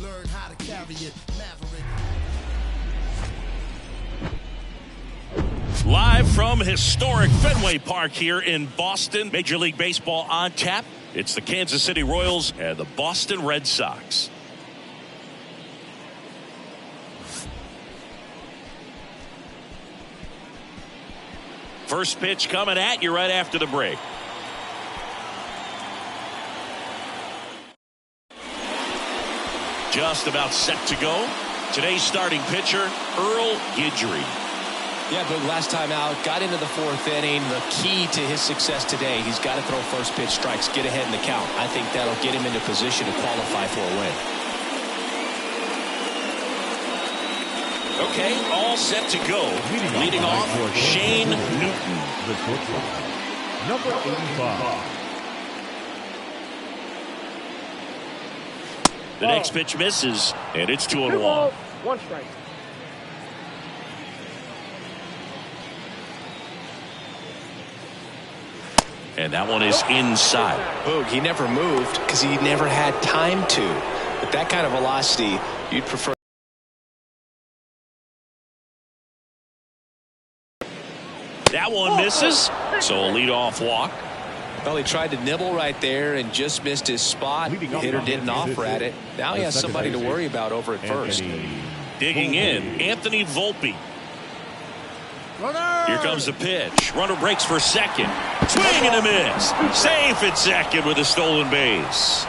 Learn how to carry it. Maverick. Live from historic Fenway Park here in Boston. Major League Baseball on tap. It's the Kansas City Royals and the Boston Red Sox. First pitch coming at you right after the break. Just about set to go. Today's starting pitcher, Earl Guidry. Yeah, but last time out, got into the fourth inning. The key to his success today, he's got to throw first pitch strikes, get ahead in the count. I think that'll get him into position to qualify for a win. Okay, all set to go. Leading off, Shane Newton. Number 85. The next pitch misses, and it's 2-1. One strike. And that one is inside. Boog, he never moved because he never had time to. With that kind of velocity, you'd prefer. That one misses, so a leadoff walk. Well, he tried to nibble right there and just missed his spot. The hitter didn't offer at it. Now he has somebody to worry about over at first. Digging in, Anthony Volpe. Here comes the pitch. Runner breaks for second. Swing and a miss. Safe at second with a stolen base.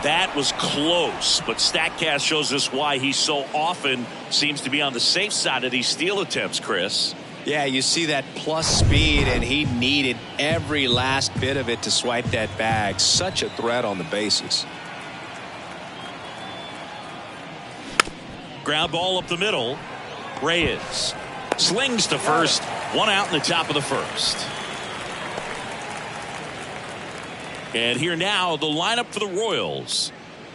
That was close, but StatCast shows us why he so often seems to be on the safe side of these steal attempts, Chris. Yeah, you see that plus speed, and he needed every last bit of it to swipe that bag. Such a threat on the bases. Ground ball up the middle. Reyes slings to first. One out in the top of the first. And here now, the lineup for the Royals.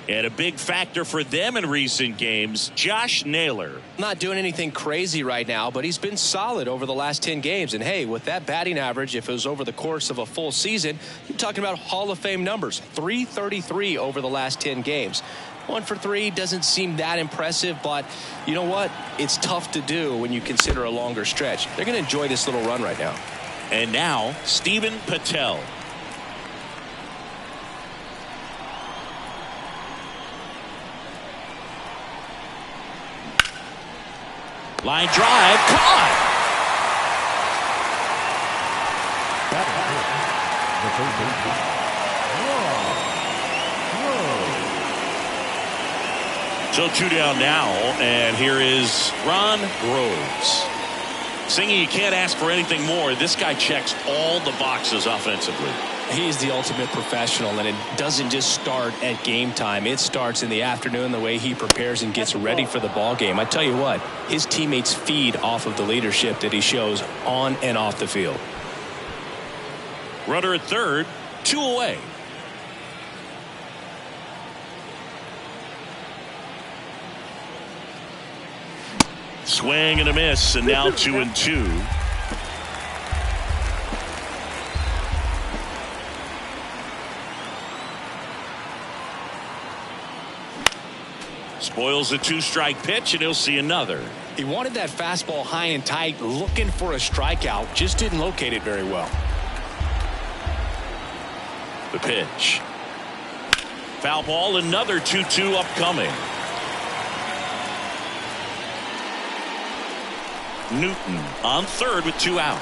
And a big factor for them in recent games, Josh Naylor. Not doing anything crazy right now, but he's been solid over the last 10 games. And hey, with that batting average, if it was over the course of a full season, you're talking about Hall of Fame numbers. .333 over the last 10 games. 1 for 3 doesn't seem that impressive, but you know what? It's tough to do when you consider a longer stretch. They're going to enjoy this little run right now. And now, Steven Patel. Line drive, caught. So 2 down now, and here is Ron Groves. Singing, you can't ask for anything more. This guy checks all the boxes offensively. He's the ultimate professional, and it doesn't just start at game time. It starts in the afternoon, the way he prepares and gets ready for the ball game. I tell you what, his teammates feed off of the leadership that he shows on and off the field. Runner at third, 2 away. Swing and a miss, and now 2-2. Spoils a 2-strike pitch, and he'll see another. He wanted that fastball high and tight, looking for a strikeout, just didn't locate it very well. The pitch. Foul ball, another 2-2 upcoming. Newton on third with 2 out.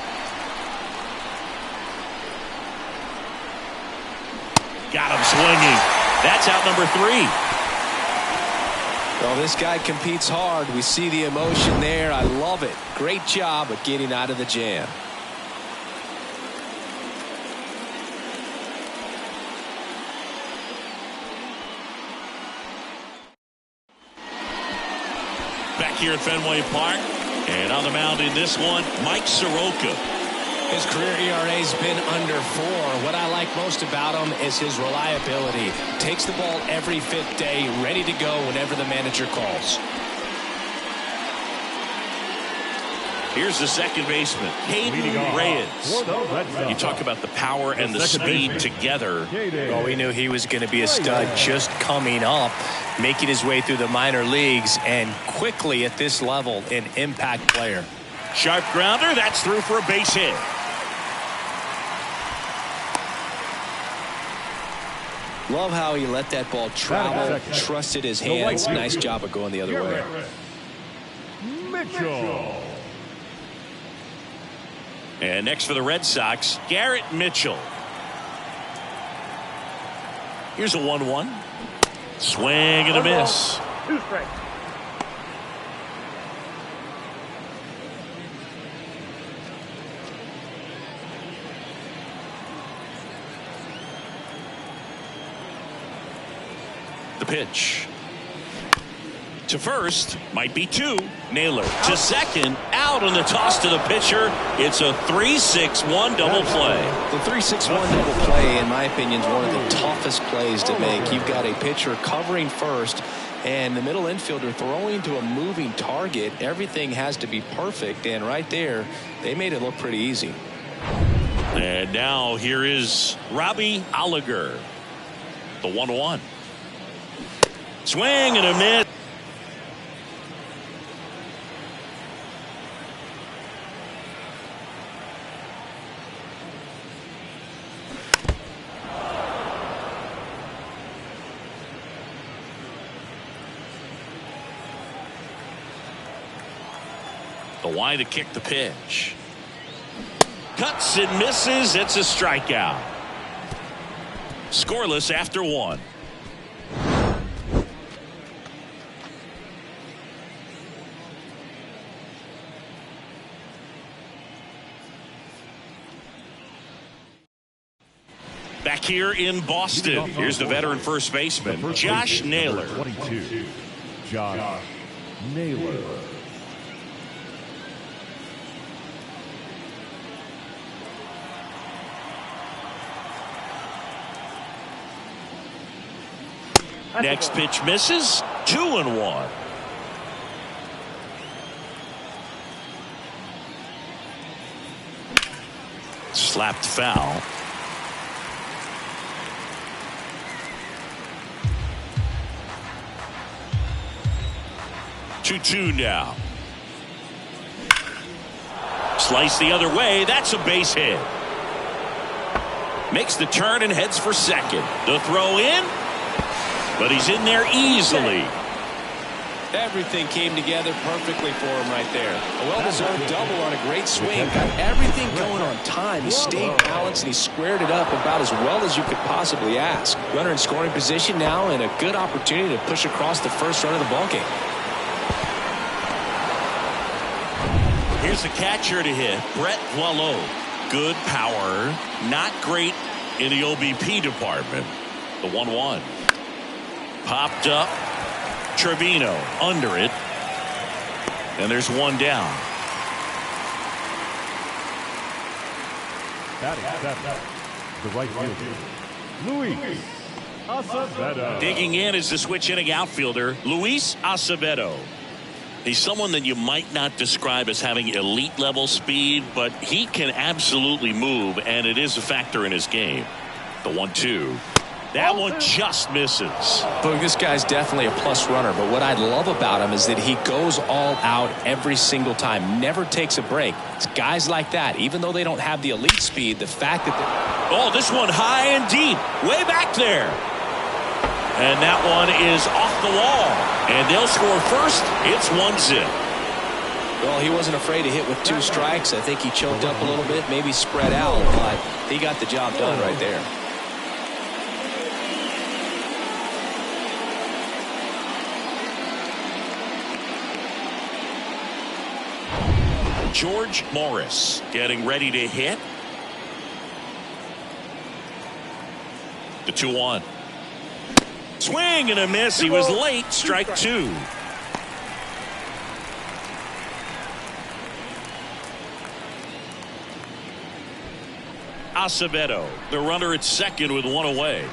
Got him swinging. That's out number 3. Well, this guy competes hard. We see the emotion there. I love it. Great job of getting out of the jam. Back here at Fenway Park. And on the mound in this one, Mike Soroka. His career ERA's been under 4. What I like most about him is his reliability. Takes the ball every 5th day, ready to go whenever the manager calls. Here's the second baseman, Hayden Reyes. You talk about the power and the speed together. Well, we knew he was going to be a stud just coming up, making his way through the minor leagues, and quickly at this level, an impact player. Sharp grounder, that's through for a base hit. Love how he let that ball travel, trusted his hands. Nice job of going the other way. Mitchell. And next for the Red Sox, Garrett Mitchell. Here's a 1-1. Swing and a miss. 2 strikes. The pitch. To first, might be 2. Naylor to second, out on the toss to the pitcher. It's a 3-6-1 double play. The 3-6-1 double play, in my opinion, is one of the toughest plays to make. You've got a pitcher covering first, and the middle infielder throwing to a moving target. Everything has to be perfect, and right there, they made it look pretty easy. And now here is Robbie Oliger. The 1-1. Swing and a miss. The wide to kick the pitch. Cuts and misses. It's a strikeout. Scoreless after 1. Back here in Boston, here's the veteran first baseman, Josh Naylor. 22. Josh Naylor. Next pitch misses. 2-1. Slapped foul. Two now. Slice the other way. That's a base hit. Makes the turn and heads for second. The throw in. But he's in there easily. Everything came together perfectly for him right there. A well-deserved double on a great swing. Got everything going on time. He stayed balanced and he squared it up about as well as you could possibly ask. Runner in scoring position now and a good opportunity to push across the first run of the ballgame. Here's the catcher to hit, Brett Boileau. Good power, not great in the OBP department. The 1-1. Popped up. Trevino under it. And there's one down. Batting seventh, the right fielder, Luis Acevedo. Digging in is the switch inning outfielder, Luis Acevedo. He's someone that you might not describe as having elite level speed, but he can absolutely move, and it is a factor in his game. The 1-2. That one just misses. But this guy's definitely a plus runner, but what I love about him is that he goes all out every single time, never takes a break. It's guys like that, even though they don't have the elite speed, the fact that oh, this one high and deep, way back there. And that one is off the wall. And they'll score first. It's 1-0. Well, he wasn't afraid to hit with 2 strikes. I think he choked up a little bit, maybe spread out, but he got the job done right there. George Morris getting ready to hit. The 2-1. Swing and a miss. He was late. Strike 2. Acevedo, the runner at second with one away.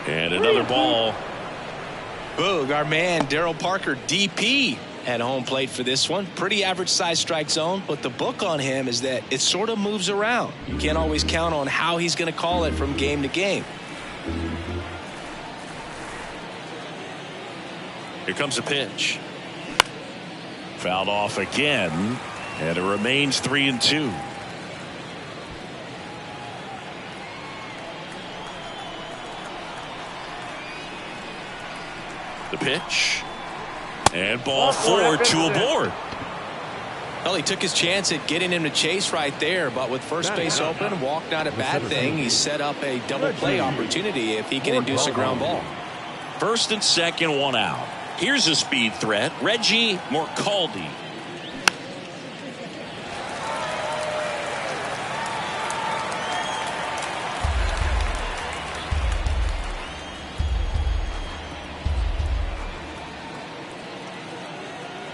And another ball. Boog, our man Daryl Parker, DP, at home plate for this one. Pretty average size strike zone, but the book on him is that it sort of moves around. You can't always count on how he's going to call it from game to game. Here comes a pitch. Fouled off again, and it remains 3-2. The pitch. And ball 4, 2 aboard. Well, he took his chance at getting him to chase right there, but with first base open, walk not a bad thing. He set up a double play opportunity if he can induce a ground ball. First and second, 1 out. Here's a speed threat, Reggie Morcaldi.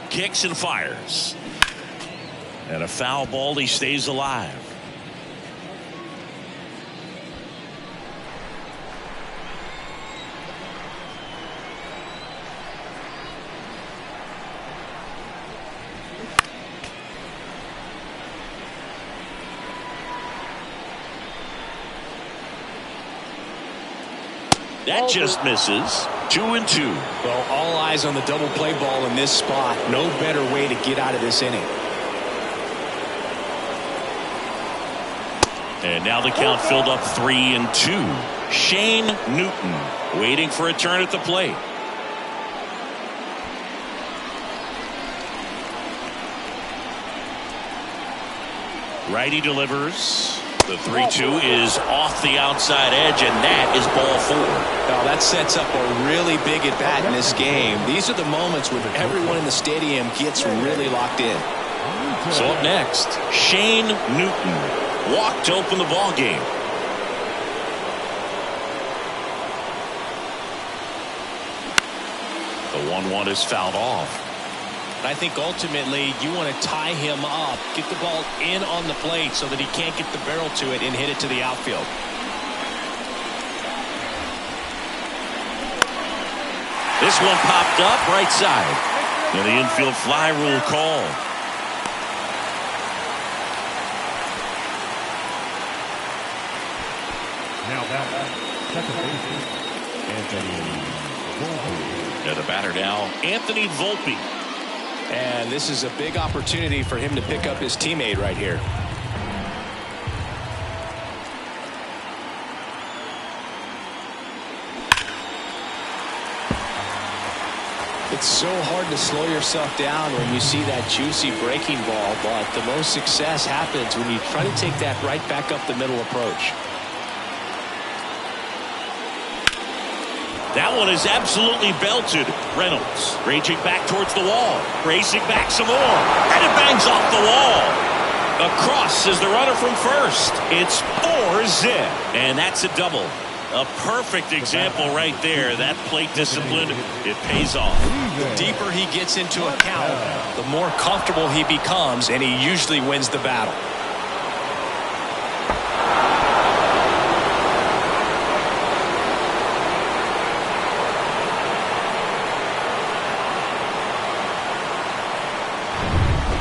Kicks and fires. And a foul ball, he stays alive. That just misses. 2-2. Well, all eyes on the double play ball in this spot. No better way to get out of this inning. And now the count filled up 3-2. Shane Newton waiting for a turn at the plate. Righty delivers. The 3-2 is off the outside edge, and that is ball 4. Now that sets up a really big at bat in this game. These are the moments when everyone in the stadium gets really locked in. So up next, Shane Newton walked to open the ball game. The 1-1 is fouled off. I think ultimately you want to tie him up, get the ball in on the plate so that he can't get the barrel to it and hit it to the outfield. This one popped up right side. And the infield fly rule call. Now that second baseman, Anthony Volpe. And the batter now, Anthony Volpe. And this is a big opportunity for him to pick up his teammate right here. It's so hard to slow yourself down when you see that juicy breaking ball, but the most success happens when you try to take that right back up the middle approach. That one is absolutely belted. Reynolds raging back towards the wall. Racing back some more. And it bangs off the wall. Across is the runner from first. It's 4-zip. And that's a double. A perfect example right there. That plate discipline, it pays off. The deeper he gets into a count, the more comfortable he becomes, and he usually wins the battle.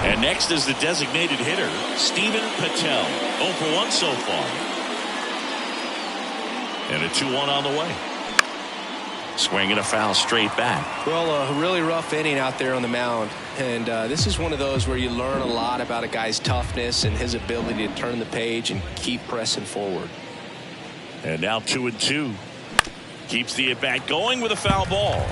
And next is the designated hitter, Steven Patel. 0 for 1 so far. And a 2-1 on the way. Swinging a foul straight back. Well, a really rough inning out there on the mound. And this is one of those where you learn a lot about a guy's toughness and his ability to turn the page and keep pressing forward. And now 2-2. Keeps the at-bat going with a foul ball.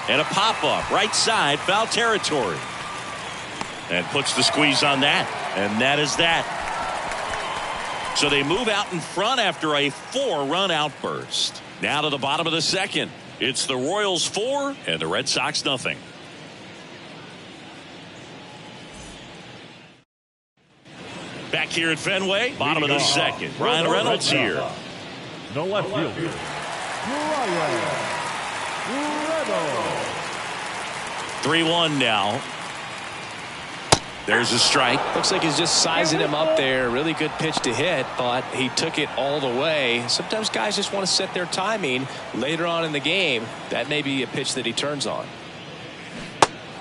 And a pop-up right side, foul territory. And puts the squeeze on that. And that is that. So they move out in front after a 4-run outburst. Now to the bottom of the second. It's the Royals 4 and the Red Sox nothing. Back here at Fenway, bottom of the second. Ryan Reynolds here. The left fielder, Ryan Reynolds. 3-1 now. There's a strike. Looks like he's just sizing him up there. Really good pitch to hit, but he took it all the way. Sometimes guys just want to set their timing later on in the game. That may be a pitch that he turns on.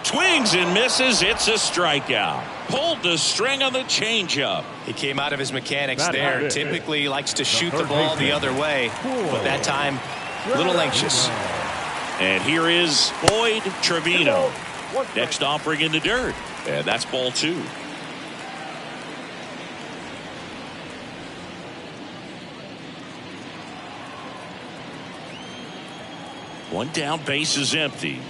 Swings and misses. It's a strikeout. Pulled the string on the changeup. He came out of his mechanics there. Typically likes to shoot the ball the other way, but that time a little anxious. And here is Boyd Trevino. Next offering in the dirt. And that's ball 2. One down, base is empty.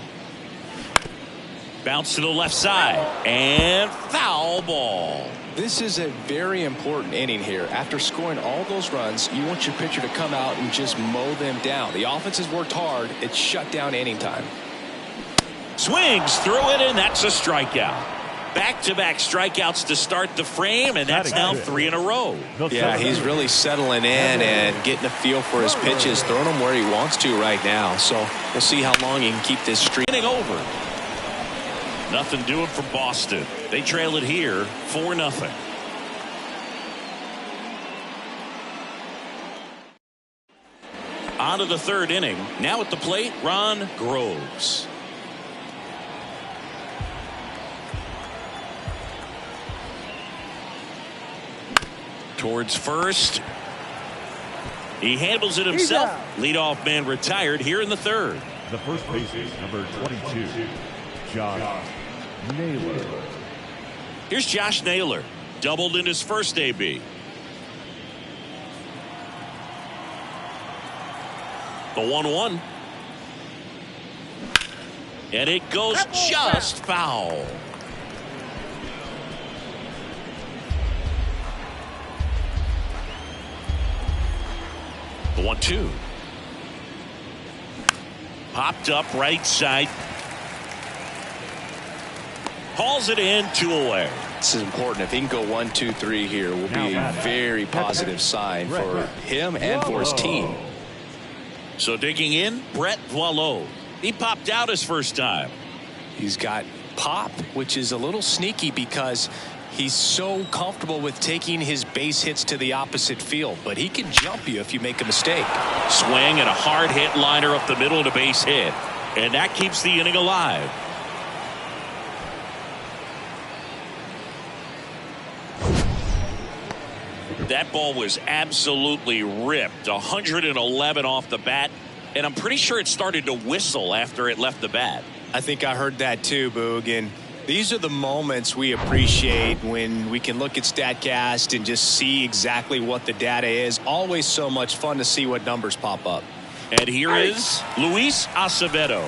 Bounce to the left side. And foul ball. This is a very important inning here. After scoring all those runs, you want your pitcher to come out and just mow them down. The offense has worked hard. It's shut down inning time. Swings through it, and that's a strikeout. Back-to-back strikeouts to start the frame, and that's now 3 in a row. Yeah, he's really settling in and getting a feel for his pitches, throwing them where he wants to right now. So we'll see how long he can keep this streak. Over. Nothing doing for Boston. They trail it here 4-0. On to the 3rd inning. Now at the plate, Ron Groves. Towards first. He handles it himself. Leadoff man retired here in the 3rd. The first baseman, number 22, Josh Naylor. Here's Josh Naylor. Doubled in his first AB. The 1-1. And it goes just foul. The 1-2. Popped up right side. Hauls it in, 2 away. This is important. If he can go 1, 2, 3 here, will be a very positive sign for him and for his team. So digging in, Brett Boileau. He popped out his first time. He's got pop, which is a little sneaky because he's so comfortable with taking his base hits to the opposite field, but he can jump you if you make a mistake. Swing and a hard hit liner up the middle and a base hit. And that keeps the inning alive. That ball was absolutely ripped. 111 off the bat. And I'm pretty sure it started to whistle after it left the bat. I think I heard that too, Boog. And these are the moments we appreciate when we can look at StatCast and just see exactly what the data is. Always so much fun to see what numbers pop up. And here is Luis Acevedo.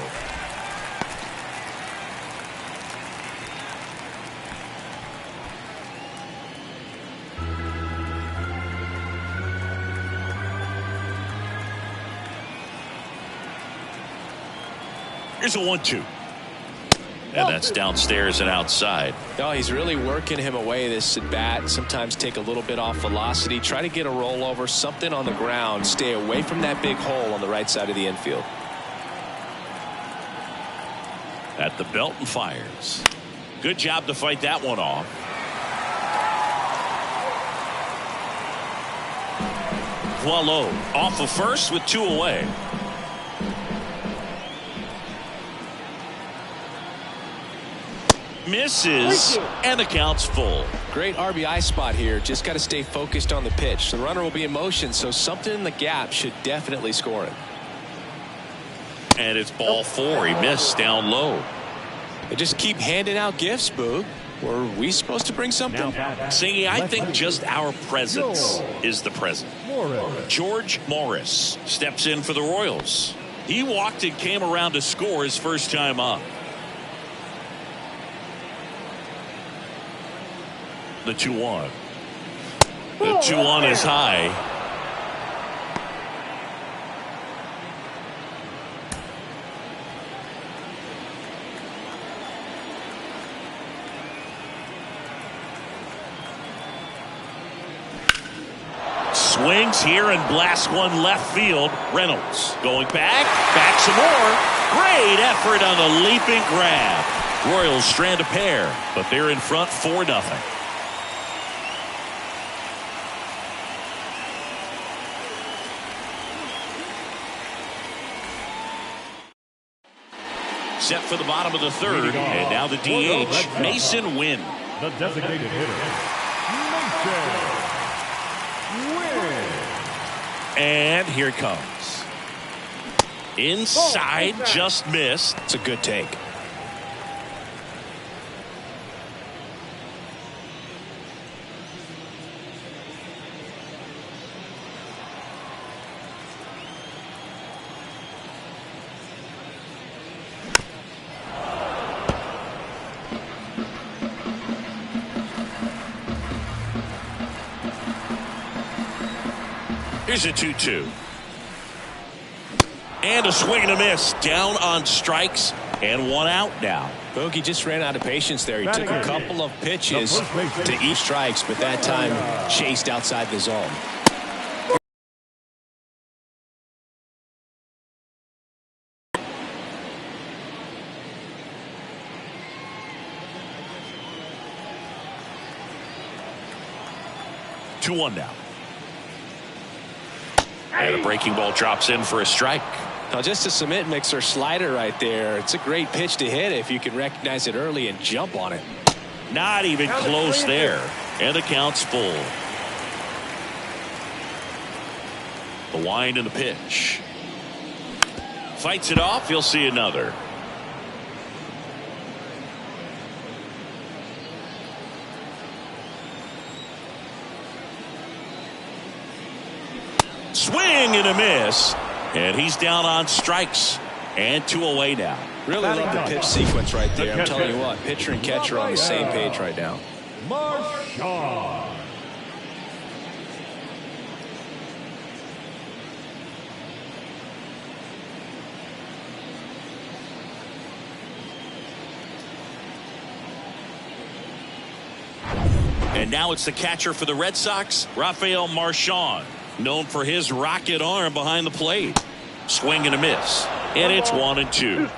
Here's a 1-2. And that's downstairs and outside. Oh, he's really working him away, this at bat. Sometimes take a little bit off velocity. Try to get a rollover, something on the ground. Stay away from that big hole on the right side of the infield. At the belt and fires. Good job to fight that one off. Boileau off of first with 2 away. Misses, and the count's full. Great RBI spot here. Just got to stay focused on the pitch. The runner will be in motion, so something in the gap should definitely score him. And it's ball 4. He missed down low. They just keep handing out gifts, Boog. Were we supposed to bring something? See, I think just our presence is the present. George Morris steps in for the Royals. He walked and came around to score his first time up. The 2-1. The 2-1 is high. Swings here and blasts one left field. Reynolds going back some more. Great effort on the leaping grab. Royals strand a pair, but they're in front 4-0. Set for the bottom of the third, and now the DH, Mason Wynn. The designated hitter, Mason Wynn. And here it comes. Inside, just missed. It's a good take. Here's a 2-2. And a swing and a miss. Down on strikes and one out now. Bogey just ran out of patience there. He took a couple of pitches to each strikes, but that time chased outside the zone. Two one now. And a breaking ball drops in for a strike. Now just a cement mixer slider right there. It's a great pitch to hit if you can recognize it early and jump on it. Not even close there. And the count's full. The wind and the pitch. Fights it off. You'll see another. Swing and a miss. And he's down on strikes. And 2 away now. Really love the pitch sequence right there. I'm telling you what, pitcher and catcher are on the same page right now. Marchand. And now it's the catcher for the Red Sox, Rafael Marchand, known for his rocket arm behind the plate. Swing and a miss. And it's 1-2.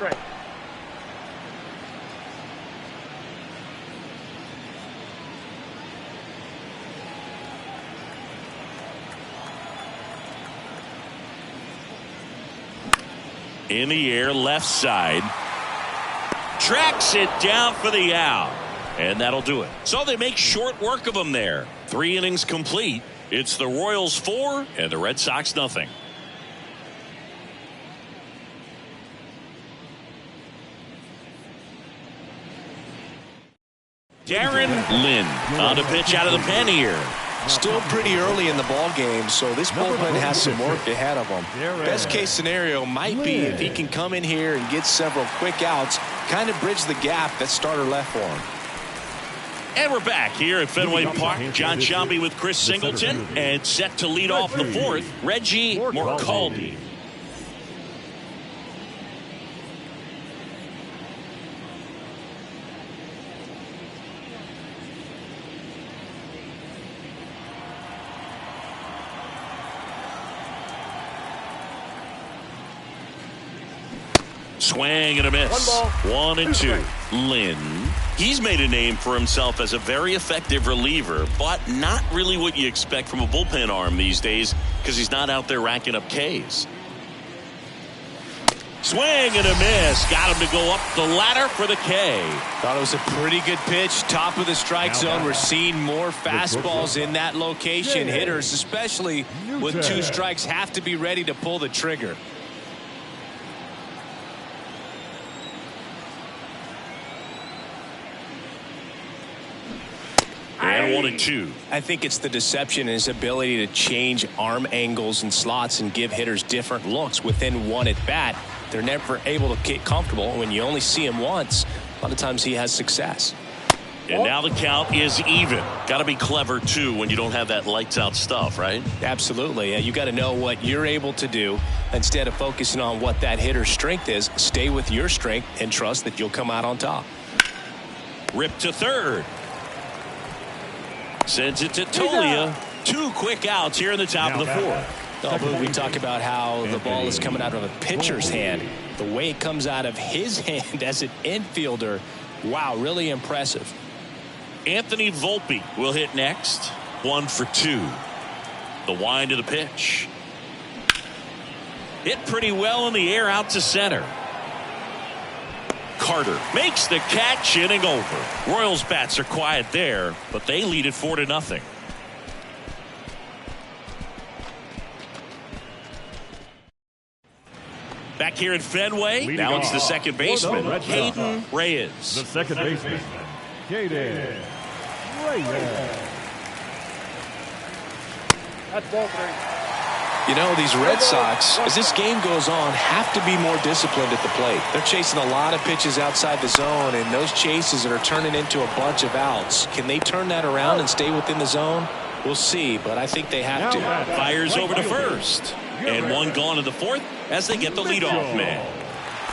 In the air, left side. Tracks it down for the out. And that'll do it. So they make short work of him there. 3 innings complete. It's the Royals 4 and the Red Sox nothing. Darren Lynn on a pitch out of the pen here. Still pretty early in the ball game, so this bullpen has some work ahead of him. Best case scenario might be if he can come in here and get several quick outs, kind of bridge the gap that starter left for him. And we're back here at Fenway Park. John Sciambi with Chris Singleton, and set to lead off the fourth, Reggie Morcaldi. Swing and a miss. 1-2. Lynn. He's made a name for himself as a very effective reliever, but not really what you expect from a bullpen arm these days because he's not out there racking up Ks. Swing and a miss. Got him to go up the ladder for the K. Thought it was a pretty good pitch. Top of the strike zone. We're seeing more fastballs in that location. Hitters, especially with 2 strikes, have to be ready to pull the trigger. And 1-2. I think it's the deception and his ability to change arm angles and slots and give hitters different looks within one at bat. They're never able to get comfortable. When you only see him once, a lot of times he has success. And now the count is even. Got to be clever, too, when you don't have that lights out stuff, right? Absolutely. You got to know what you're able to do. Instead of focusing on what that hitter's strength is, stay with your strength and trust that you'll come out on top. Rip to third. Sends it to Tolia. 2 quick outs here in the top of the fourth. We talk about how the ball is coming out of a pitcher's hand. The way it comes out of his hand as an infielder, wow, really impressive. Anthony Volpe will hit next. 1 for 2. The wind of the pitch. Hit pretty well in the air out to center. Carter makes the catch, inning over. Royals bats are quiet there, but they lead it 4-0. Back here at Fenway, Leading now it's the off second for the baseman, Red Sox, Hayden Reyes. The second baseman, Hayden Reyes. That's ball 3. You know, these Red Sox, as this game goes on, have to be more disciplined at the plate. They're chasing a lot of pitches outside the zone, and those chases that are turning into a bunch of outs. Can they turn that around and stay within the zone? We'll see, but I think they have to. Fires over to first. And one gone in the fourth as they get the leadoff man.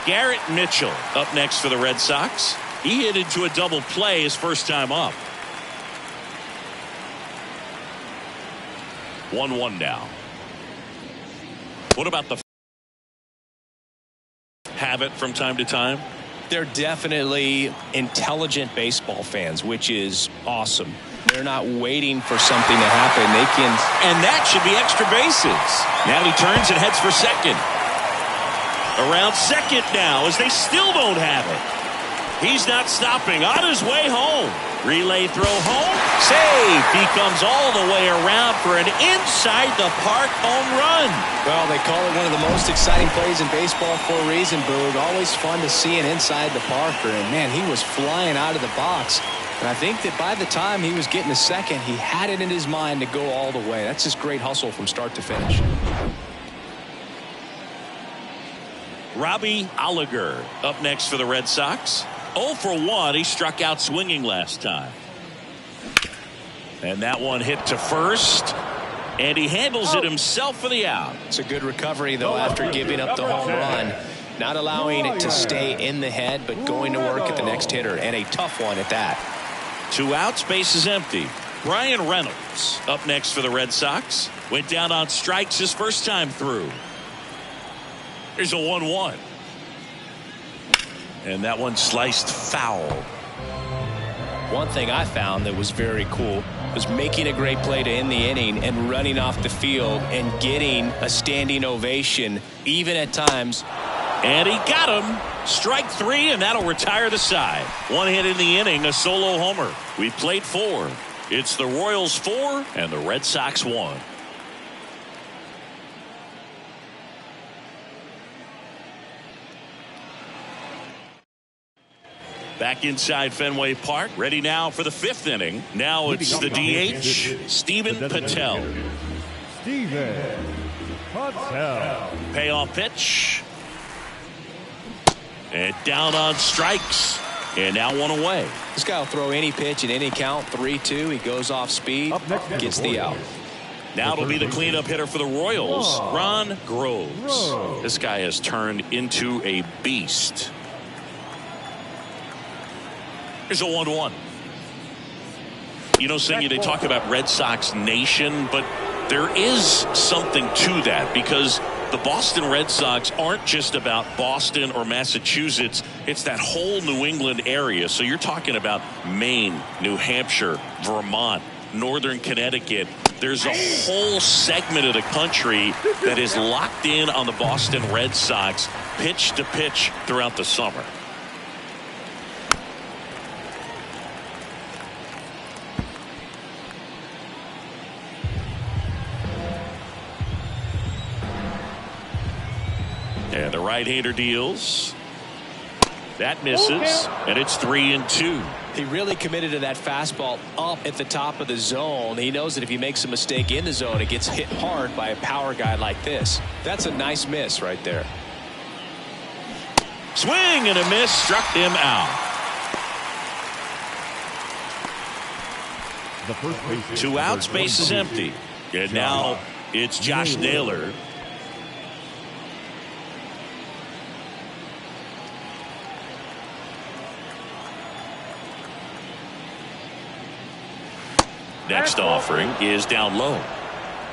Garrett Mitchell up next for the Red Sox. He hit into a double play his first time up. 1-1 now. What about the have it from time to time? They're definitely intelligent baseball fans, which is awesome. They're not waiting for something to happen. They can. And that should be extra bases. Now he turns and heads for second. Around second now as they still don't have it. He's not stopping. On his way home. Relay throw home. Save. He comes all the way around for an inside the park home run. Well, they call it one of the most exciting plays in baseball for a reason, Boog. Always fun to see an inside the parker. And, man, he was flying out of the box. And I think that by the time he was getting to second, he had it in his mind to go all the way. That's just great hustle from start to finish. Robbie Oliger up next for the Red Sox. 0 for 1. He struck out swinging last time. And that one hit to first. And he handles it himself for the out. It's a good recovery, though, after giving up the home run. Not allowing it to stay in the head, but going to work at the next hitter. And a tough one at that. 2 outs, base is empty. Brian Reynolds up next for the Red Sox. Went down on strikes his first time through. Here's a 1-1. And that one sliced foul. One thing I found that was very cool was making a great play to end the inning and running off the field and getting a standing ovation, even at times. And he got him. Strike 3, and that'll retire the side. 1 hit in the inning, a solo homer. We've played 4. It's the Royals 4 and the Red Sox 1. Back inside Fenway Park, ready now for the 5th inning. Now it's the DH, Steven Patel. Steven Patel. Payoff pitch. And down on strikes. And now 1 away. This guy will throw any pitch at any count. 3-2. He goes off speed, gets the out. Now it'll be the cleanup hitter for the Royals, Ron Groves. This guy has turned into a beast. Here's a 1-1. You know, Singy, they talk about Red Sox Nation, but there is something to that because the Boston Red Sox aren't just about Boston or Massachusetts. It's that whole New England area. So you're talking about Maine, New Hampshire, Vermont, Northern Connecticut. There's a whole segment of the country that is locked in on the Boston Red Sox pitch to pitch throughout the summer. And the right-hander deals. That misses, and it's 3-2. He really committed to that fastball up at the top of the zone. He knows that if he makes a mistake in the zone, it gets hit hard by a power guy like this. That's a nice miss right there. Swing and a miss, struck him out. The first base 2 outs, base is empty. And now it's Josh Naylor. Next offering is down low.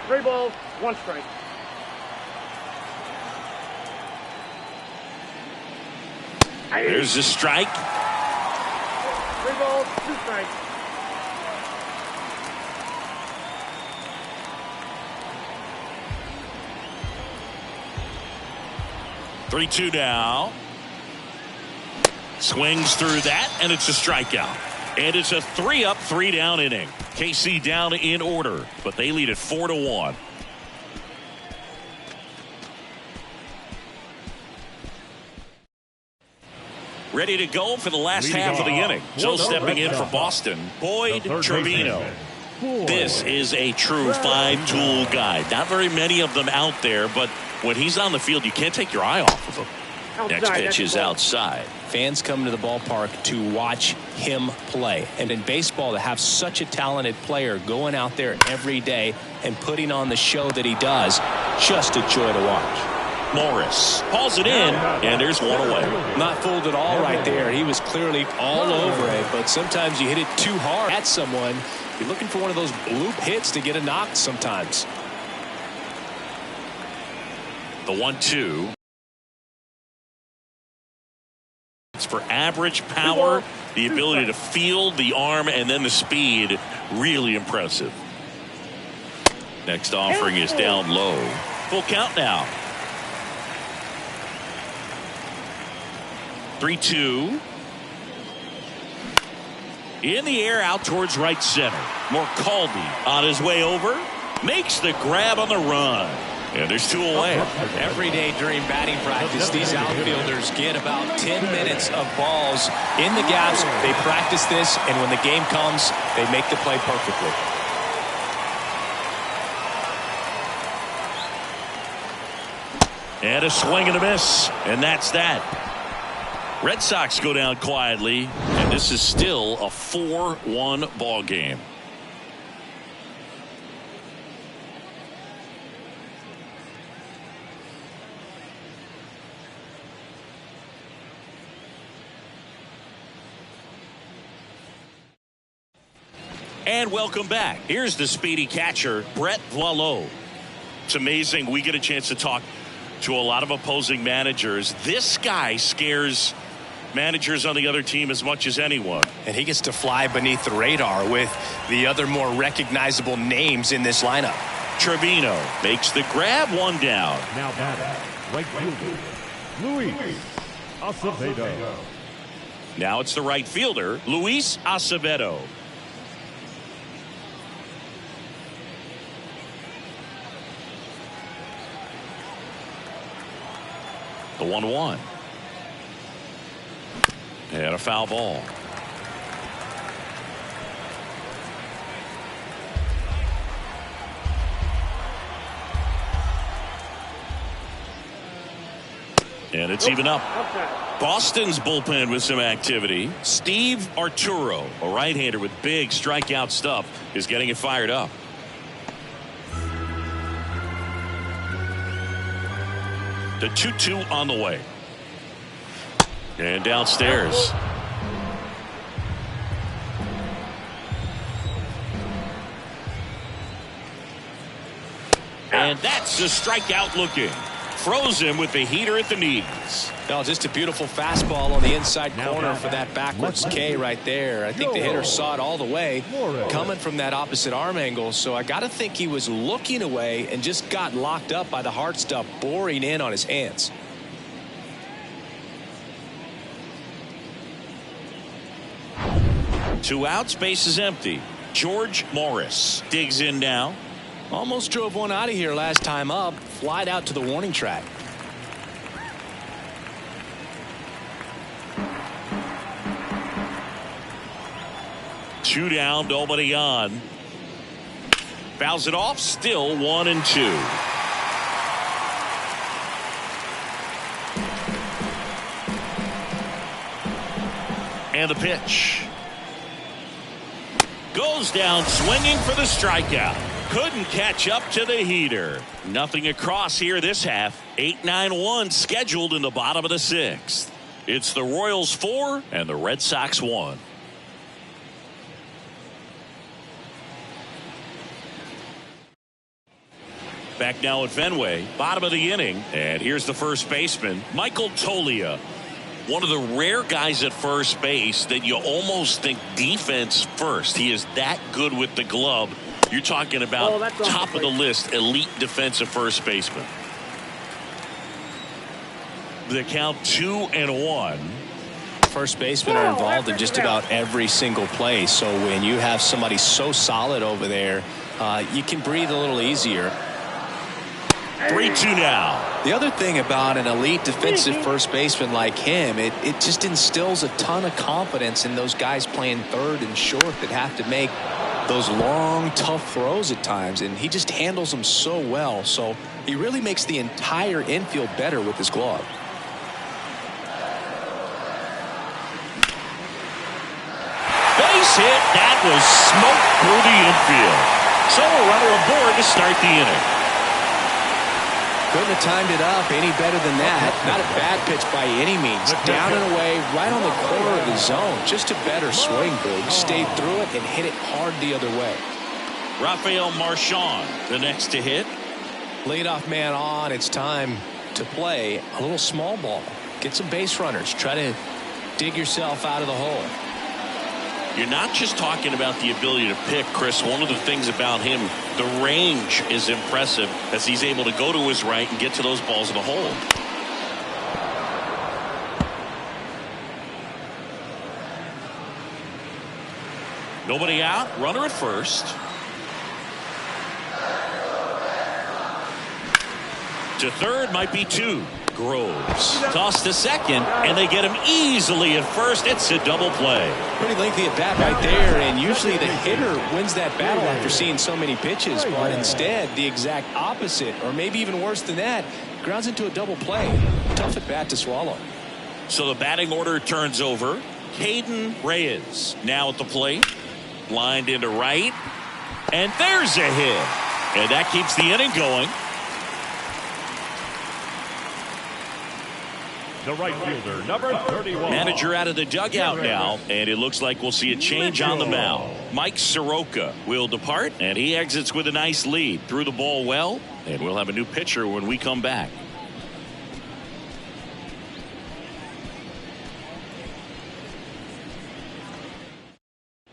3 balls, 1 strike. There's the strike. 3 balls, 2 strikes. Three-two now. Swings through that, and it's a strikeout. And it's a 3-up, 3-down inning. KC down in order, but they lead it 4-1. Ready to go for the last half of the inning. So stepping in for Boston, Boyd Trevino. This is a true 5-tool guy. Not very many of them out there, but when he's on the field, you can't take your eye off of him. Next pitch is outside. Fans come to the ballpark to watch him play. And in baseball, to have such a talented player going out there every day and putting on the show that he does, just a joy to watch. Morris hauls it in, and there's one away. Not fooled at all right there. He was clearly all over it, but sometimes you hit it too hard at someone. You're looking for one of those bloop hits to get a knock sometimes. The 1-2. It's for average power, the ability to field, the arm, and then the speed. Really impressive. Next offering is down low. Full count now. 3-2. In the air out towards right center. Morcaldi on his way over. Makes the grab on the run. And there's 2 away. Every day during batting practice, these outfielders get about 10 minutes of balls in the gaps. They practice this, and when the game comes, they make the play perfectly. And a swing and a miss. And that's that. Red Sox go down quietly, and this is still a 4-1 ball game. And welcome back. Here's the speedy catcher, Brett Boileau. It's amazing. We get a chance to talk to a lot of opposing managers. This guy scares managers on the other team as much as anyone. And he gets to fly beneath the radar with the other more recognizable names in this lineup. Trevino makes the grab, 1 down. Now batting, right fielder, Luis Acevedo. Now it's the right fielder, Luis Acevedo. The 1-1. And a foul ball. And it's even up. Boston's bullpen with some activity. Steve Arturo, a right-hander with big strikeout stuff, is getting it fired up. The 2-2 on the way. And downstairs. And that's the strikeout looking. Throws him with the heater at the knees. No, just a beautiful fastball on the inside corner for that backwards K right there. I think the hitter saw it all the way coming from that opposite arm angle. So I got to think he was looking away and just got locked up by the hard stuff boring in on his hands. Two outs, base is empty. George Morris digs in now. Almost drove one out of here last time up. Flied out to the warning track. Two down, nobody on. Fouls it off, still 1-2. And the pitch. Goes down swinging for the strikeout. Couldn't catch up to the heater. Nothing across here this half. 8-9-1 scheduled in the bottom of the 6th. It's the Royals 4 and the Red Sox 1. Back now at Fenway, bottom of the inning, and here's the first baseman, Michael Toglia. one of the rare guys at first base that you almost think defense first. He is that good with the glove. You're talking about top of the list, elite defensive first baseman. The count 2-1. First basemen are involved in just about every single play. So when you have somebody so solid over there, you can breathe a little easier. 3-2 now. The other thing about an elite defensive first baseman like him, it just instills a ton of confidence in those guys playing third and short that have to make those long, tough throws at times. And he just handles them so well. So he really makes the entire infield better with his glove. Base hit. That was smoke through the infield. So a runner aboard to start the inning. Couldn't have timed it up any better than that. Not a bad pitch by any means. Down and away, right on the corner of the zone. Just a better swing, Boog. Stayed through it and hit it hard the other way. Rafael Marchand, the next to hit. Leadoff man on. It's time to play a little small ball. Get some base runners. Try to dig yourself out of the hole. You're not just talking about the ability to pick, Chris. One of the things about him, the range is impressive as he's able to go to his right and get to those balls in the hole. Nobody out. Runner at first. To third might be two. Groves tossed to second, and they get him easily at first. It's a double play. Pretty lengthy at bat right there, and usually the hitter wins that battle after seeing so many pitches, but instead the exact opposite, or maybe even worse than that, grounds into a double play. Tough at bat to swallow. So the batting order turns over. Hayden Reyes now at the plate, lined into right, and there's a hit, and that keeps the inning going. The right fielder, number 31. Manager out of the dugout now, and it looks like we'll see a change on the mound. Mike Soroka will depart, and he exits with a nice lead. Threw the ball well, and we'll have a new pitcher when we come back.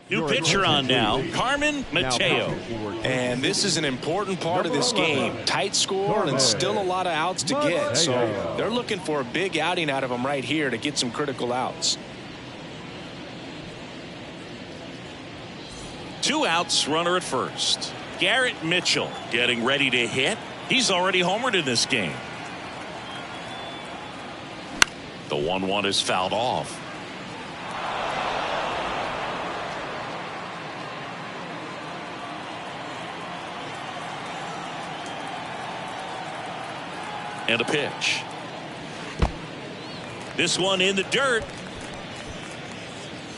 New pitcher on now, Carmen Mateo. And this is an important part of this game. Tight score and still a lot of outs to get. So they're looking for a big outing out of him right here to get some critical outs. 2 outs, runner at first. Garrett Mitchell getting ready to hit. He's already homered in this game. The 1-1 is fouled off. And a pitch. This one in the dirt.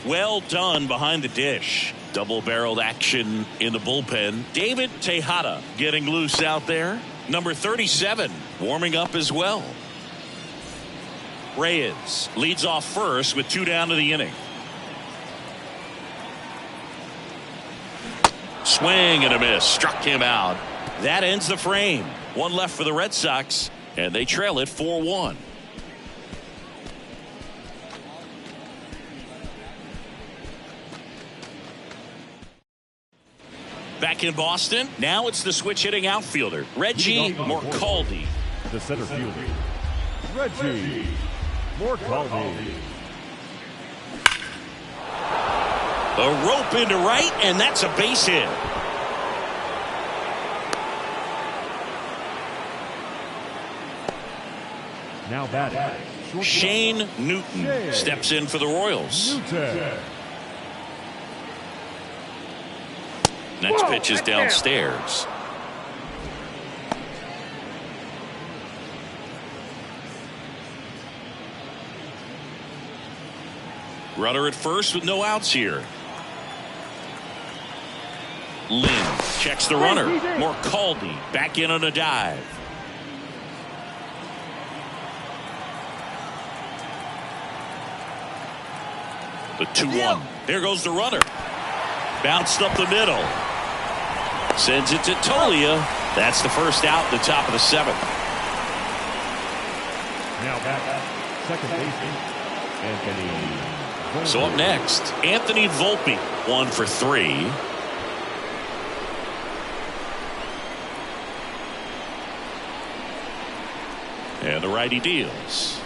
Well done behind the dish. Double-barreled action in the bullpen. David Tejada getting loose out there. Number 37 warming up as well. Reyes leads off first with 2 down to the inning. Swing and a miss. Struck him out. That ends the frame. 1 left for the Red Sox. And they trail it 4-1. Back in Boston. Now it's the switch hitting outfielder, Reggie Morcaldi. The center fielder, Reggie Morcaldi. A rope into right, and that's a base hit. Now batting, Shane Newton steps in for the Royals. Next pitch is downstairs. Runner at first with no outs here. Lynn checks the runner. Morcaldi back in on a dive. The 2-1. There goes the runner. Bounced up the middle. Sends it to Tolia. That's the first out in the top of the 7th. Now back, second baseman, Anthony. So up next, Anthony Volpe, 1 for 3. And the righty deals.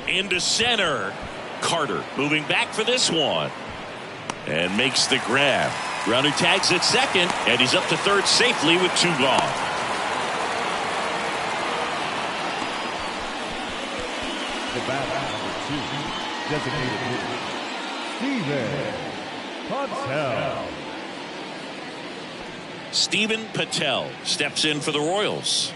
Into center. Carter moving back for this one. And makes the grab. Grounder tags at second, and he's up to third safely with 2 gone. The bat, number 2, designated hitter, Steven Patel. Steven Patel steps in for the Royals.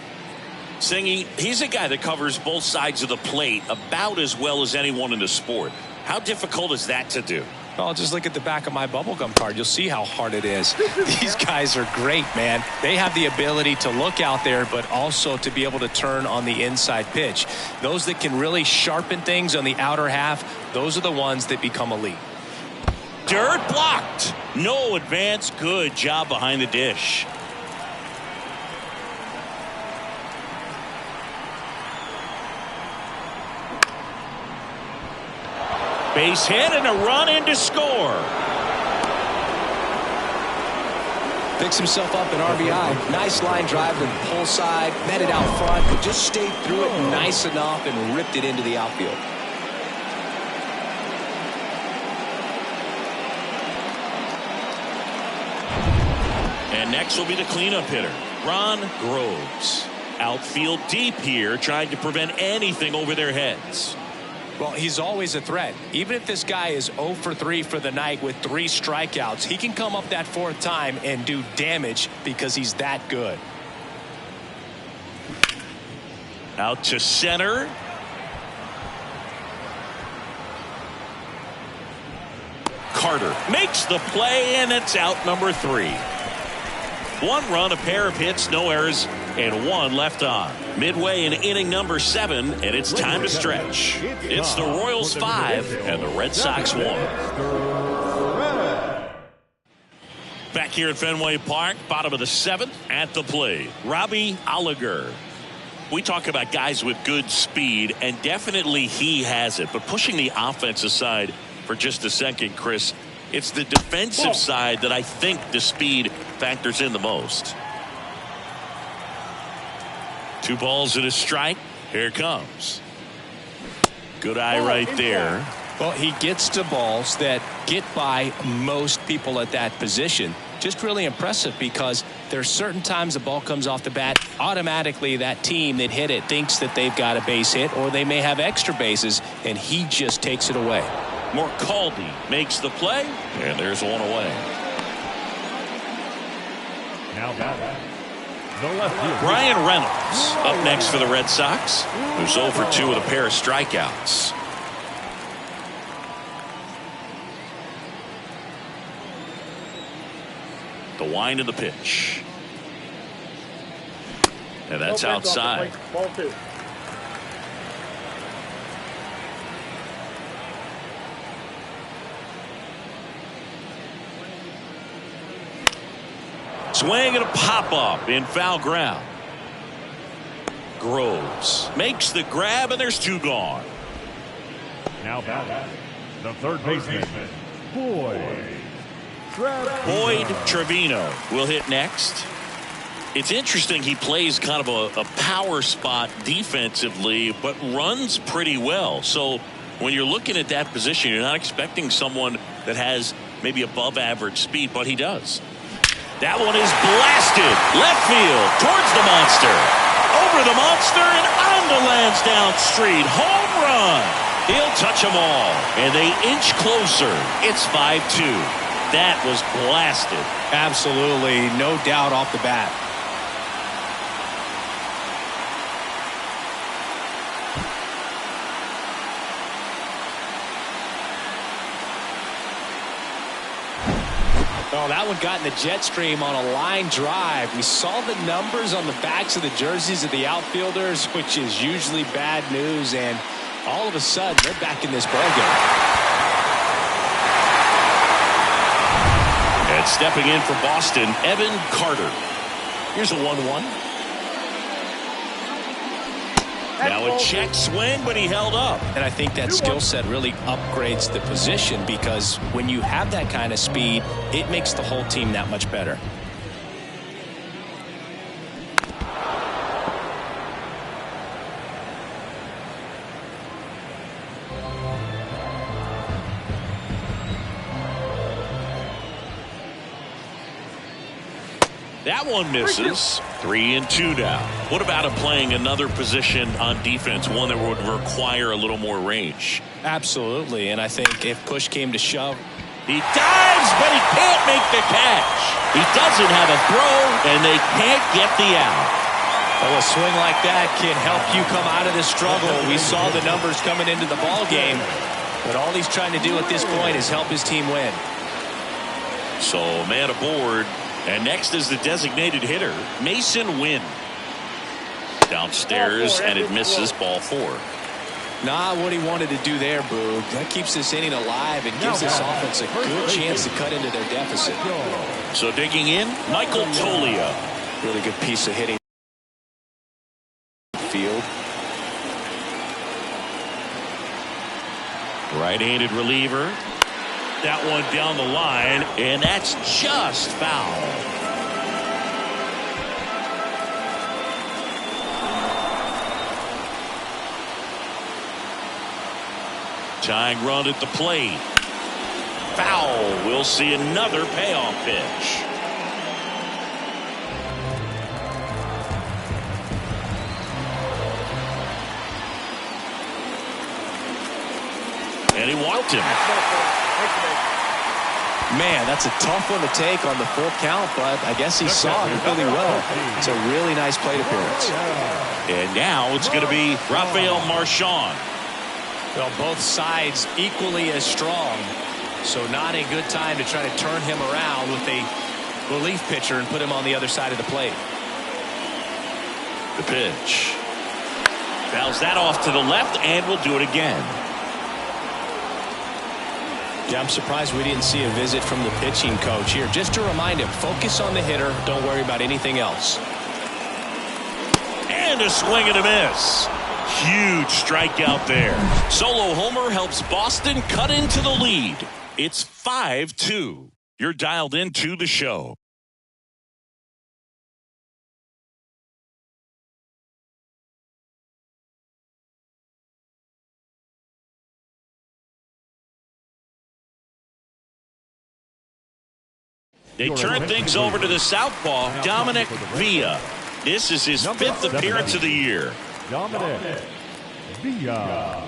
Singy, he's a guy that covers both sides of the plate about as well as anyone in the sport. How difficult is that to do? Well, just look at the back of my bubblegum card. You'll see how hard it is. These guys are great, man. They have the ability to look out there, but also to be able to turn on the inside pitch. Those that can really sharpen things on the outer half, those are the ones that become elite. Dirt blocked. No advance. Good job behind the dish. Base hit and a run in to score. Picks himself up an RBI. Nice line drive to the pull side. Met it out front, but just stayed through it nice enough and ripped it into the outfield. And next will be the cleanup hitter, Ron Groves. Outfield deep here, trying to prevent anything over their heads. Well, he's always a threat. Even if this guy is 0 for 3 for the night with 3 strikeouts, he can come up that 4th time and do damage because he's that good. Out to center. Carter makes the play, and it's out number 3. 1 run, a pair of hits, no errors, and 1 left on. Midway in inning number 7, and it's time to stretch. It's the Royals 5 and the Red Sox 1. Back here at Fenway Park, bottom of the 7th, at the plate, Robbie Oliger. We talk about guys with good speed, and definitely he has it. But pushing the offense aside for just a second, Chris, it's the defensive side that I think the speed factors in the most. 2 balls and a strike. Here it comes. Good eye right there. Well, he gets to balls that get by most people at that position. Just really impressive because there's certain times the ball comes off the bat, automatically that team that hit it thinks that they've got a base hit or they may have extra bases, and he just takes it away. Morcaldi makes the play, and there's 1 away. Now batting, the left field. Brian Reynolds up next for the Red Sox, who's 0 for 2 with a pair of strikeouts. The wind of the pitch. And that's outside. Ball 2. Swing and a pop-up in foul ground. Groves makes the grab, and there's 2 gone. Now batting, the third baseman, Boyd Trevino will hit next. It's interesting, he plays kind of a power spot defensively, but runs pretty well. So when you're looking at that position, you're not expecting someone that has maybe above average speed, but he does. That one is blasted left field towards the monster. Over the monster and onto Lansdowne Street. Home run. He'll touch them all. And they inch closer. It's 5-2. That was blasted. Absolutely, no doubt off the bat. Oh, that one got in the jet stream on a line drive. We saw the numbers on the backs of the jerseys of the outfielders, which is usually bad news, and all of a sudden they're back in this ballgame. And stepping in for Boston, Evan Carter. Here's a 1-1. Now a check swing, but he held up. And I think that skill set really upgrades the position, because when you have that kind of speed, it makes the whole team that much better. That one misses. 3-2 now. What about him playing another position on defense, one that would require a little more range? Absolutely, and I think if push came to shove, he dives, but he can't make the catch. He doesn't have a throw, and they can't get the out. well, a swing like that can help you come out of this struggle. We saw the numbers coming into the ball game, but all he's trying to do at this point is help his team win. So man aboard. And next is the designated hitter, Mason Wynn. Downstairs, and it misses, ball 4. Not what he wanted to do there, Boog. That keeps this inning alive and gives this offense a good chance to cut into their deficit. So digging in, Michael Toglia. Really good piece of hitting. Field. Right-handed reliever. That one down the line, and that's just foul. Tying run at the plate. Foul. We'll see another payoff pitch. And he walked him. Man, that's a tough one to take on the full count, but I guess he saw it really well. It's a really nice plate appearance. And now it's going to be Rafael Marchand. Well, both sides equally as strong, so not a good time to try to turn him around with a relief pitcher and put him on the other side of the plate. The pitch. Fouls that off to the left, and we'll do it again. Yeah, I'm surprised we didn't see a visit from the pitching coach here. Just to remind him, focus on the hitter. Don't worry about anything else. And a swing and a miss. Huge strikeout there. Solo homer helps Boston cut into the lead. It's 5-2. You're dialed into the show. They turn things over to the southpaw, Dominic Villa. This is his 5th appearance of the year. Dominic Villa.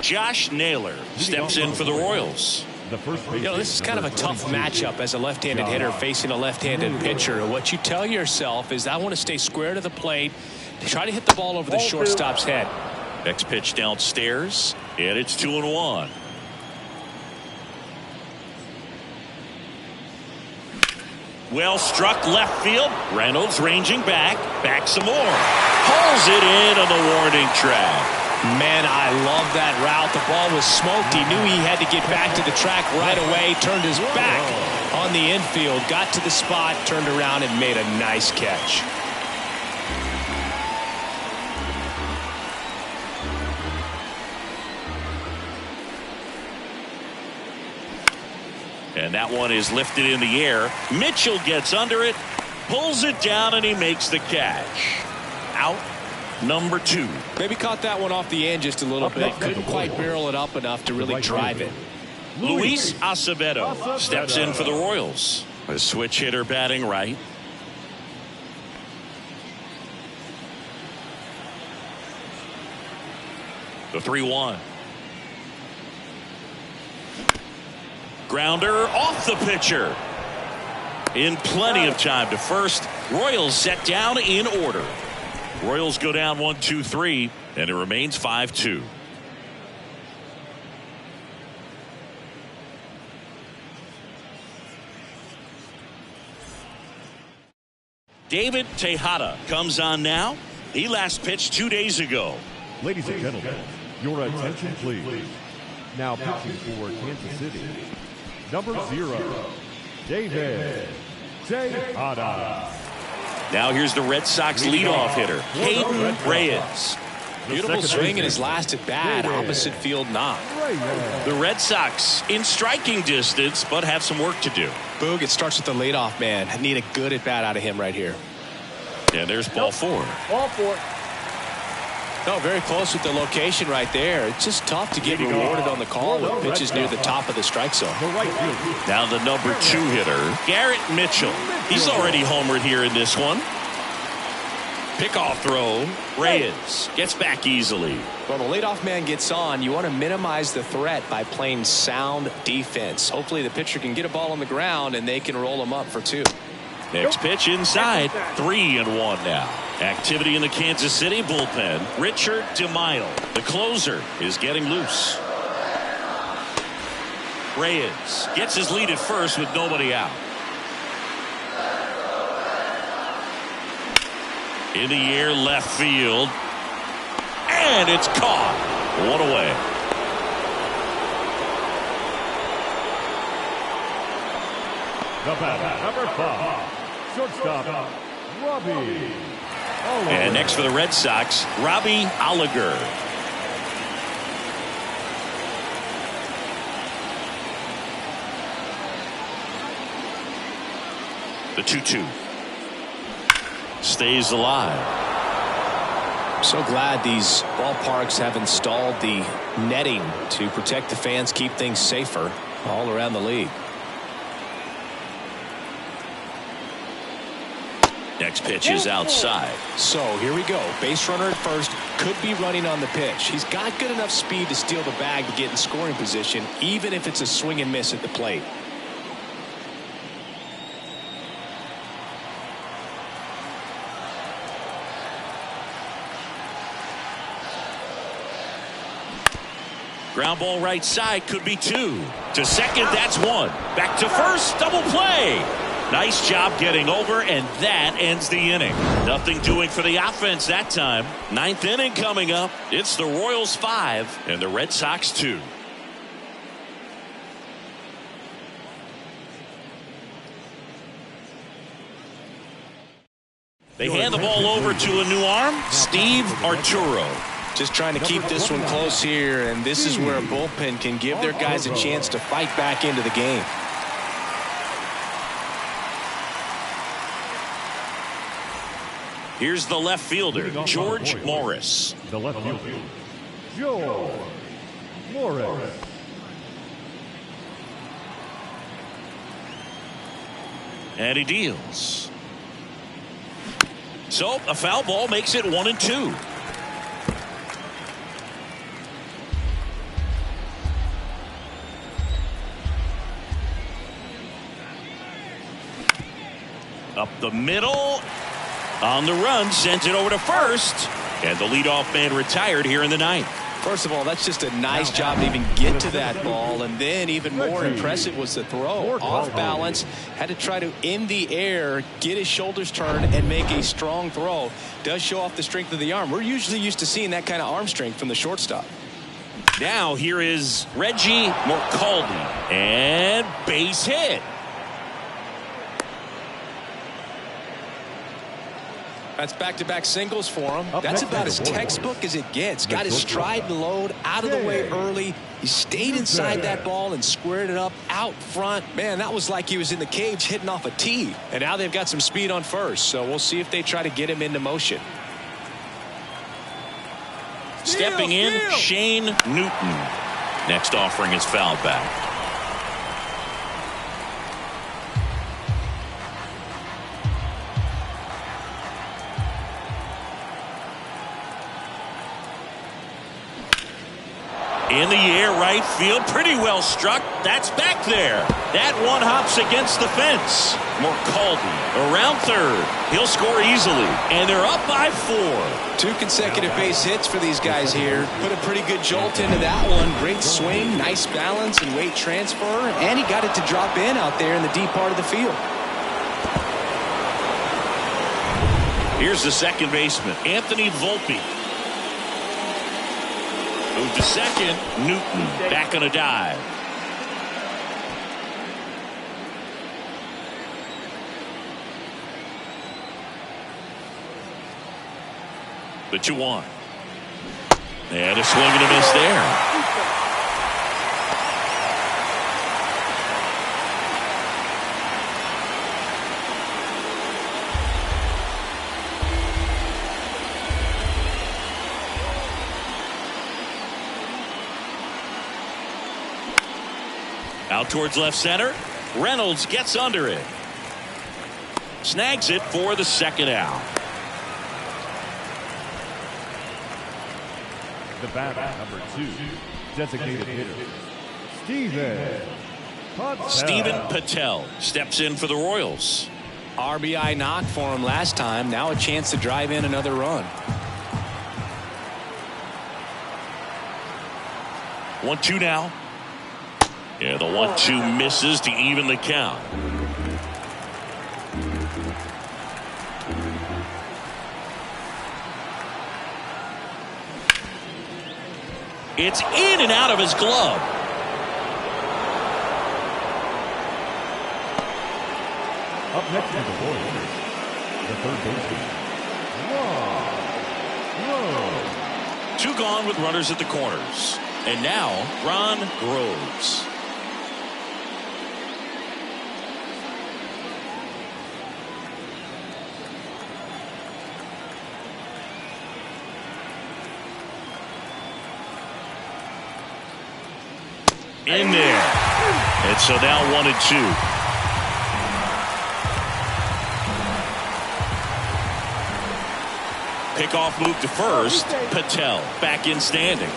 Josh Naylor steps in for the Royals. This is kind of a tough matchup as a left-handed hitter facing a left-handed pitcher. And what you tell yourself is, I want to stay square to the plate, try to hit the ball over the shortstop's head. Next pitch downstairs, and it's 2-1. Well struck left field. Reynolds ranging back some more. Pulls it in on the warning track. Man, I love that route. The ball was smoked. He knew he had to get back to the track right away. Turned his back on the infield. Got to the spot, turned around, and made a nice catch. And that one is lifted in the air. Mitchell gets under it, pulls it down, and he makes the catch. Out number 2. Maybe caught that one off the end just a little bit. Couldn't quite barrel it up enough to really drive it. Luis Acevedo steps in for the Royals. A switch hitter batting right. The 3-1. Grounder off the pitcher. In plenty of time to first. Royals set down in order. Royals go down 1-2-3, and it remains 5-2. David Tejada comes on now. He last pitched 2 days ago. Ladies and gentlemen, your attention please. Now pitching for Kansas City, number 0, David Tejada. Now here's the Red Sox leadoff hitter, Hayden Reyes. Beautiful swing in his last at bat. Opposite field knock. The Red Sox in striking distance, but have some work to do. Boog, it starts with the leadoff man. I need a good at bat out of him right here. And there's ball 4. Ball 4. No, very close with the location right there. It's just tough to get rewarded on the call when pitches near the top of the strike zone. Now the number 2 hitter, Garrett Mitchell. He's already homered here in this one. Pickoff throw. Reyes gets back easily. When the leadoff man gets on, you want to minimize the threat by playing sound defense. Hopefully the pitcher can get a ball on the ground and they can roll him up for 2. Next pitch inside. 3-1 now. Activity in the Kansas City bullpen. Richard DeMille, the closer, is getting loose. Reyes gets his lead at first with nobody out. In the air, left field. And it's caught. 1 away. The batter, number 5, shortstop, Robbie. And next for the Red Sox, Robbie Oliger. The 2-2. Stays alive. So glad these ballparks have installed the netting to protect the fans, keep things safer all around the league. Next pitch is outside. So here we go. Base runner at first, could be running on the pitch. He's got good enough speed to steal the bag to get in scoring position, even if it's a swing and miss at the plate. Ground ball right side, could be 2. To second, that's 1. Back to first, double play. Nice job getting over, and that ends the inning. Nothing doing for the offense that time. 9th inning coming up. It's the Royals 5 and the Red Sox 2. They hand the ball over to a new arm, Steve Arturo. Just trying to keep this one close here, and this is where a bullpen can give their guys a chance to fight back into the game. Here's the left fielder, George Morris. The left fielder, George Morris. And he deals. So a foul ball makes it 1-2. Up the middle. On the run, sent it over to first. And the leadoff man retired here in the 9th. First of all, that's just a nice job to even get to that ball. And then even more impressive was the throw. Off balance, had to try to, in the air, get his shoulders turned and make a strong throw. Does show off the strength of the arm. We're usually used to seeing that kind of arm strength from the shortstop. Now here is Reggie Morcaldi. And base hit. That's back-to-back singles for him. That's about as textbook as it gets. Got his stride and load out of the way early. He stayed inside that ball and squared it up out front. Man, that was like he was in the cage hitting off a tee. And now they've got some speed on first, so we'll see if they try to get him into motion. Stepping in, Shane Newton. Next offering is fouled back. In the air, right field, pretty well struck. That's back there. That one hops against the fence. Morcaldi around third. He'll score easily, and they're up by 4. 2 consecutive base hits for these guys here. Put a pretty good jolt into that one. Great swing, nice balance and weight transfer, and he got it to drop in out there in the deep part of the field. Here's the second baseman, Anthony Volpe. Move to second. Newton back on a dive. The 2-1. And a swing and a miss there. Out towards left center. Reynolds gets under it. Snags it for the second out. The batter, number 2, designated hitter, Steven Patel steps in for the Royals. RBI knock for him last time. Now a chance to drive in another run. 1-2 now. Yeah, the 1-2 misses to even the count. It's in and out of his glove. Up next to the Royals, the third baseman, Ron. 2 gone with runners at the corners. And now, Ron Groves. In there. And so now 1-2. Pickoff move to first. Patel back in standing.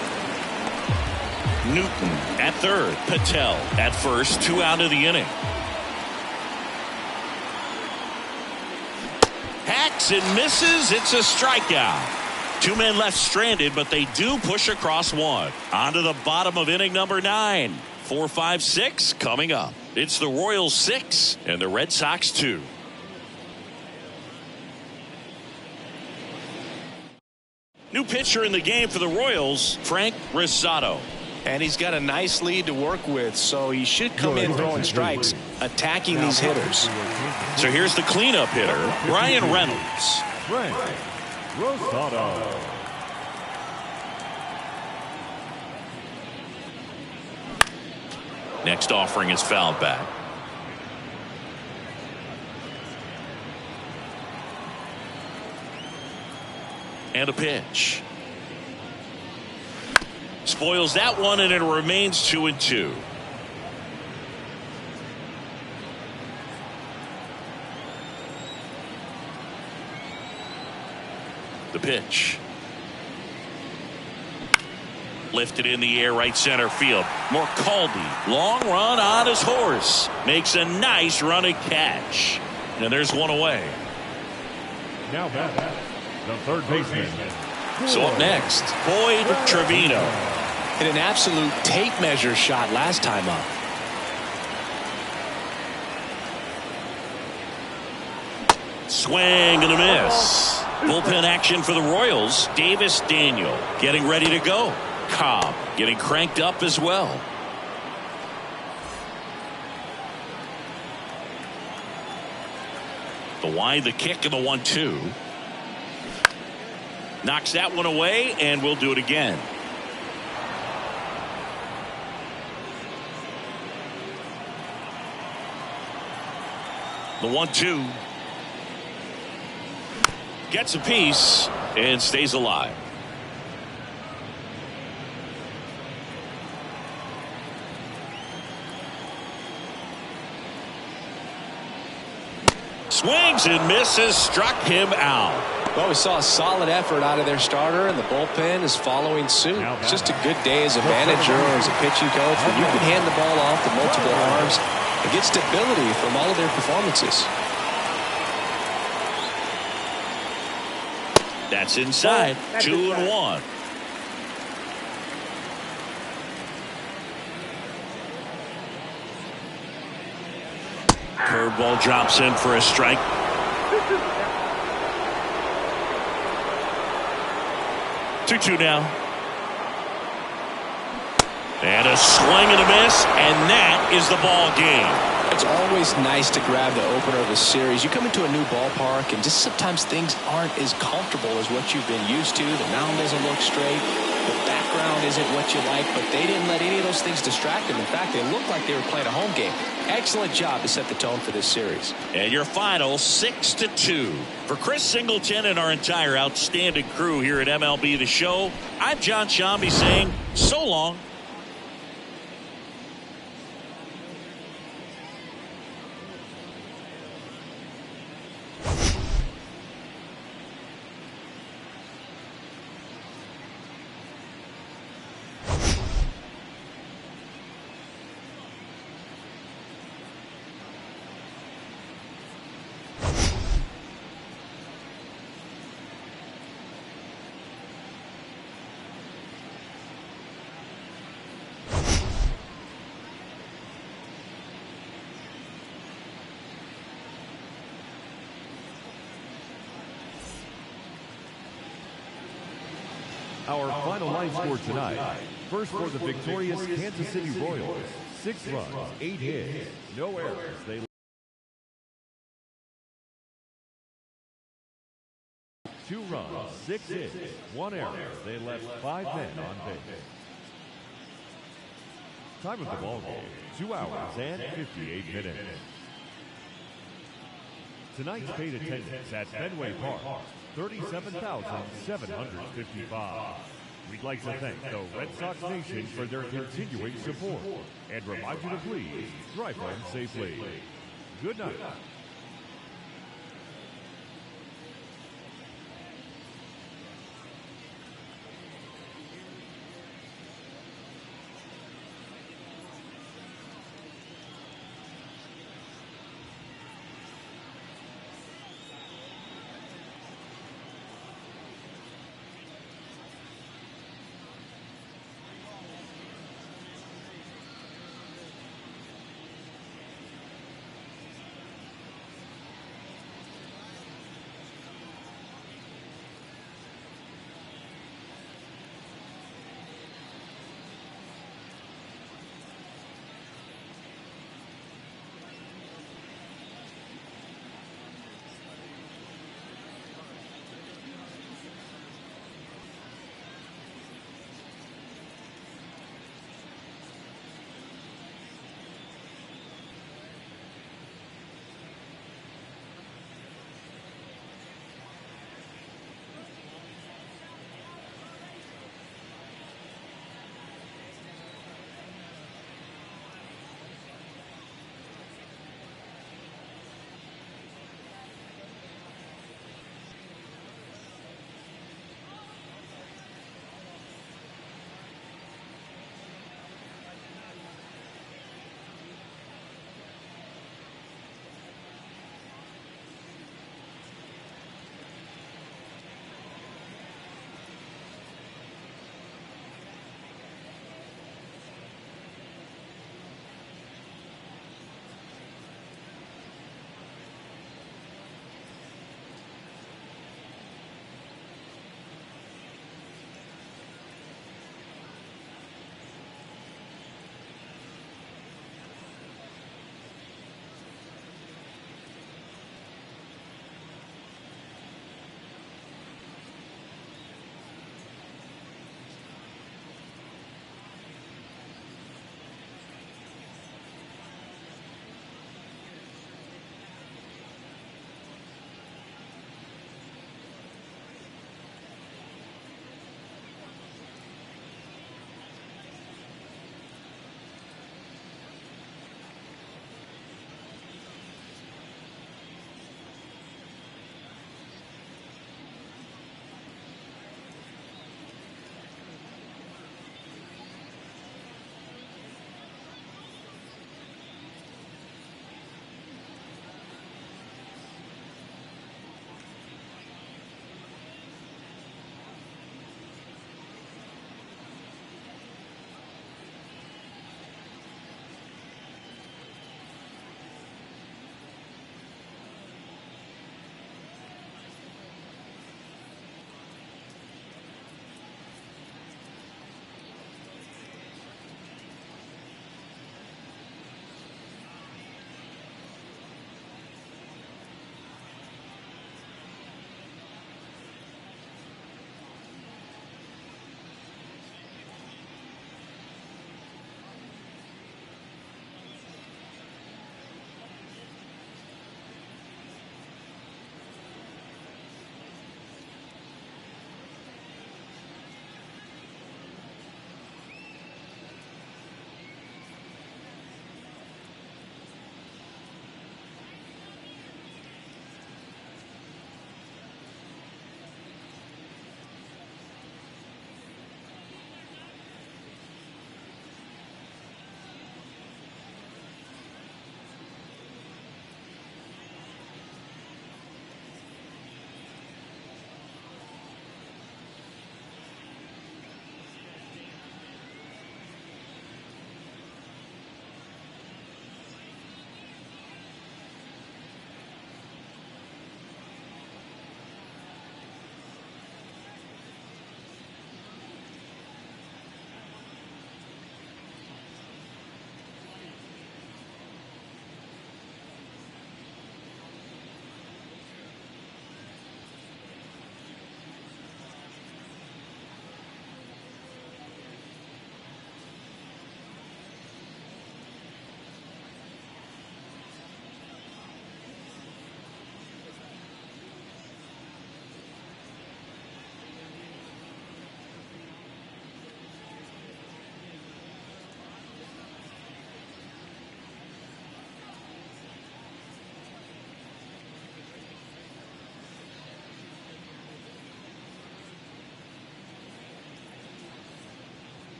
Newton at third. Patel at first. 2 out of the inning. Hacks and misses. It's a strikeout. 2 men left stranded, but they do push across 1. On to the bottom of inning number 9. 4, 5, 6 coming up. It's the Royals 6 and the Red Sox 2. New pitcher in the game for the Royals, Frank Rizzato. And he's got a nice lead to work with, so he should come in throwing strikes, attacking these hitters. So here's the cleanup hitter, Bryan Reynolds. Frank Rizzato. Next offering is fouled back. And a pitch. Spoils that one, and it remains 2-2. The pitch. Lifted in the air, right center field. Morcaldi, long run on his horse. Makes a nice running catch. And there's one away. Now back, the third baseman. So up next, Boyd Trevino. Hit an absolute tape measure shot last time up. Swing and a miss. Bullpen action for the Royals. Davis Daniel getting ready to go. Cobb getting cranked up as well. The wide, the kick, and the 1-2. Knocks that one away, and we'll do it again. The 1-2. Gets a piece and stays alive. Swings and misses, struck him out. Well, we saw a solid effort out of their starter, and the bullpen is following suit. It's just a good day as a manager or as a pitching coach when you can hand the ball off to multiple arms and get stability from all of their performances. That's inside. 2-1. Curveball drops in for a strike. Two now. And a swing and a miss, and that is the ball game. It's always nice to grab the opener of a series. You come into a new ballpark, and just sometimes things aren't as comfortable as what you've been used to. The mound doesn't look straight. The background isn't what you like, but they didn't let any of those things distract them. In fact, they looked like they were playing a home game. Excellent job to set the tone for this series. And your final 6-2. For Chris Singleton and our entire outstanding crew here at MLB The Show, I'm John Shambi saying so long. Our final line score tonight. First for the victorious Kansas City Royals. 6 runs, 8 hits, no errors. They 2 runs, 6 hits, 1 error. They left 5 men on base. Time of the ball game, 2 hours and 58 minutes. Tonight's paid attendance at Fenway Park, 37,755. We'd like to thank the Red Sox Nation for their continuing support and remind you to please drive home safely. Good night.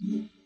it.